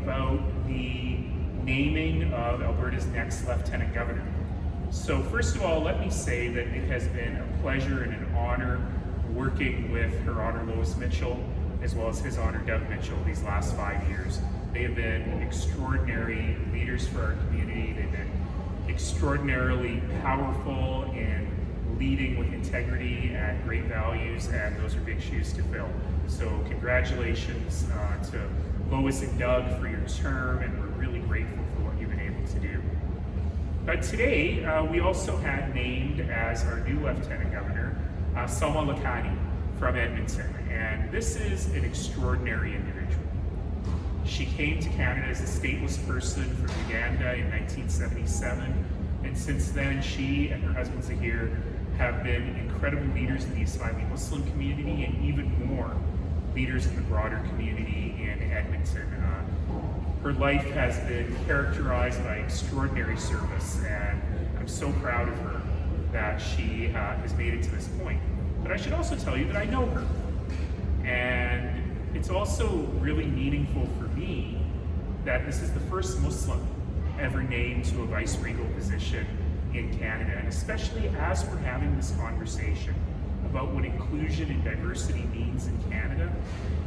about the naming of Alberta's next Lieutenant Governor. So first of all, let me say that it has been a pleasure and an honor working with Her Honor Lois Mitchell, as well as His Honor Doug Mitchell these last 5 years. They have been extraordinary leaders for our community. They've been extraordinarily powerful in leading with integrity and great values, and those are big shoes to fill. So congratulations to Lois and Doug for your term, and we're really grateful for what you've been able to do. But today, we also had named as our new Lieutenant Governor, Salma Lakhani from Edmonton, and this is an extraordinary individual. She came to Canada as a stateless person from Uganda in 1977, and since then she and her husband Zahir have been incredible leaders in the Islamic Muslim community, and even more leaders in the broader community in Edmonton. Her life has been characterized by extraordinary service, and I'm so proud of her that she has made it to this point. But I should also tell you that I know her, and it's also really meaningful for me that this is the first Muslim ever named to a vice-regal position in Canada, and especially as we're having this conversation about what inclusion and diversity means in Canada,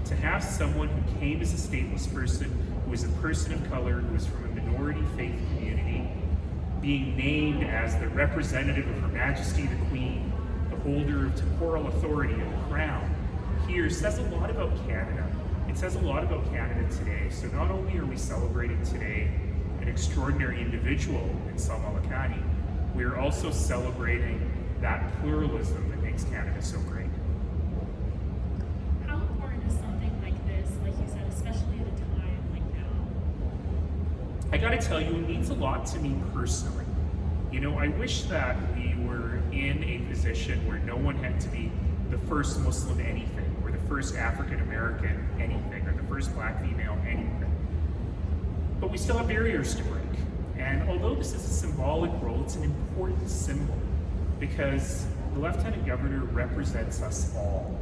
to have someone who came as a stateless person, who is a person of color, who is from a minority faith community, being named as the representative of Her Majesty the Queen, the holder of temporal authority of the Crown, here says a lot about Canada. It says a lot about Canada today. So not only are we celebrating today an extraordinary individual in Salma Lakhani, we are also celebrating that pluralism that makes Canada so great. How important is something like this, like you said, especially at a time like now? I gotta tell you, it means a lot to me personally. You know, I wish that we were in a position where no one had to be the first Muslim anything, or the first African American anything, or the first Black female anything. But we still have barriers to break. And although this is a symbolic role, it's an important symbol, because the Lieutenant Governor represents us all,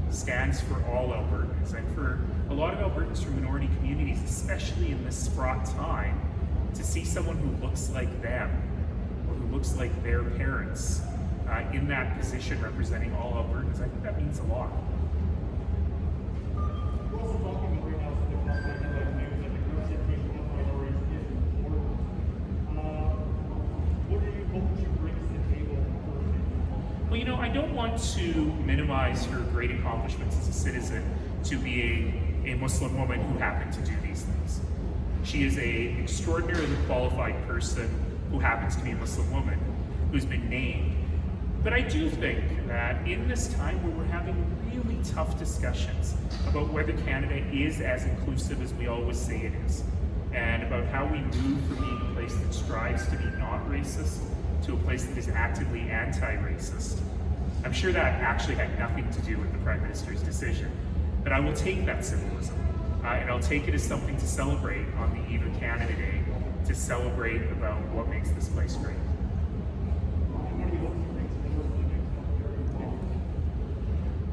stands for all Albertans, and for a lot of Albertans from minority communities, especially in this fraught time, to see someone who looks like them, or who looks like their parents, in that position representing all Albertans, I think that means a lot. We're also talking right now to the concept of news that the representation of minorities is important. What would you bring to the table personally? Well, you know, I don't want to minimize her great accomplishments as a citizen to being a Muslim woman who happened to do these things. She is an extraordinarily qualified person who happens to be a Muslim woman who's been named. But I do think that in this time where we're having really tough discussions about whether Canada is as inclusive as we always say it is, and about how we move from being a place that strives to be not racist to a place that is actively anti-racist, I'm sure that actually had nothing to do with the Prime Minister's decision. But I will take that symbolism, and I'll take it as something to celebrate on the eve of Canada Day, to celebrate about what makes this place great.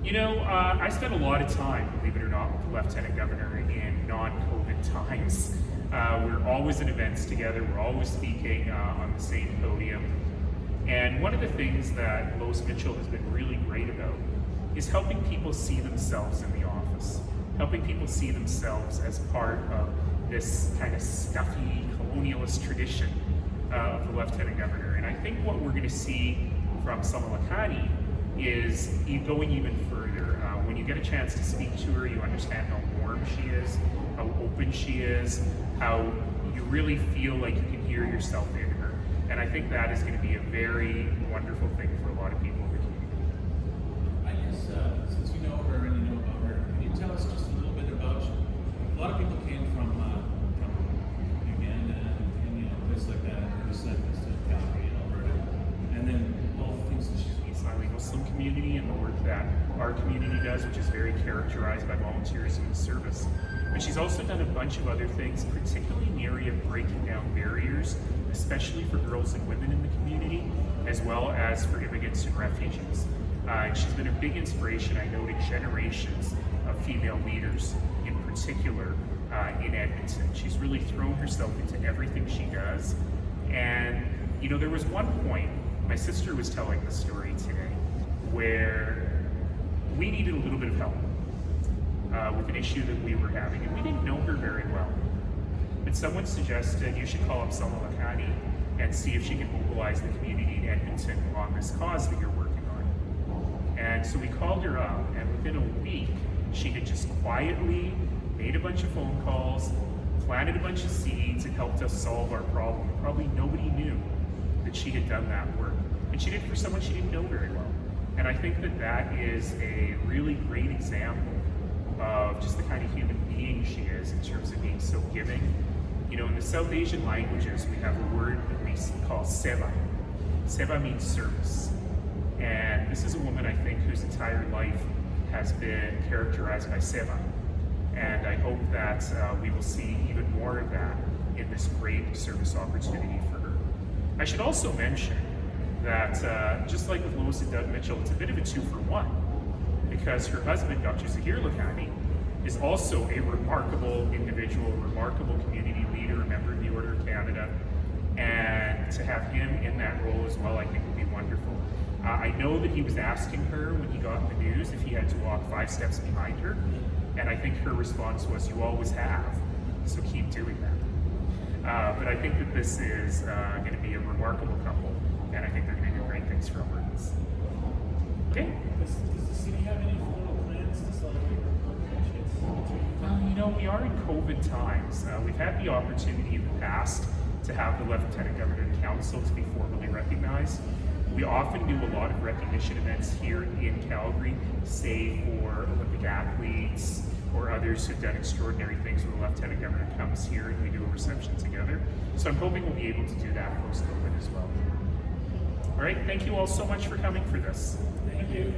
You know, I spent a lot of time, believe it or not, with the Lieutenant Governor in non-COVID times. We're always at events together, we're always speaking on the same podium. And one of the things that Lois Mitchell has been really great about is helping people see themselves in the office, helping people see themselves as part of this kind of stuffy colonialist tradition of the Lieutenant Governor. And I think what we're going to see from Salma Lakhani is going even further. When you get a chance to speak to her, you understand how warm she is, how open she is, how you really feel like you can hear yourself in her. And I think that is going to be a very wonderful thing for a lot of people in the community. I guess since you know her and you know about her, can you tell us just a little bit about, a lot of people came from Uganda and places like that, and her descendants to Calgary and Alberta, and then all the things that she's Islamic Muslim community and the work that our community does, which is very characterized by volunteerism and service. But she's also done a bunch of other things, particularly in the area of breaking down barriers, especially for girls and women in the community, as well as for immigrants and refugees. And she's been a big inspiration, I know, to generations of female leaders, in particular in Edmonton. really thrown herself into everything she does. And, you know, there was one point, my sister was telling the story today, where we needed a little bit of help with an issue that we were having, and we didn't know her very well. But someone suggested you should call up Salma Lakhani and see if she can mobilize the community in Edmonton on this cause that you're working on. And so we called her up, and within a week, she had just quietly made a bunch of phone calls, planted a bunch of seeds, and helped us solve our problem. Probably nobody knew that she had done that work. And she did it for someone she didn't know very well. And I think that that is a really great example of just the kind of human being she is in terms of being so giving. You know, in the South Asian languages, we have a word that we call seva. Seva means service. And this is a woman, I think, whose entire life has been characterized by seva. And I hope that we will see even more of that in this great service opportunity for her. I should also mention that just like with Lois and Doug Mitchell, it's a bit of a 2-for-1, because her husband, Dr. Naheed Lakhani, is also a remarkable individual, a remarkable community leader, a member of the Order of Canada, and to have him in that role as well, I think would be wonderful. I know that he was asking her when he got the news if he had to walk 5 steps behind her, and I think her response was, "You always have, so keep doing that." But I think that this is going to be a remarkable couple, and I think they're going to do great things for Albertans. Okay? Does the city have any formal plans to celebrate her birthday? Well, you know, we are in COVID times. We've had the opportunity in the past to have the Lieutenant-Governor and Council to be formally recognized. We often do a lot of recognition events here in Calgary, say for Olympic athletes or others who've done extraordinary things when the Lieutenant Governor comes here and we do a reception together. So I'm hoping we'll be able to do that post-COVID as well. All right, thank you all so much for coming for this. Thank you.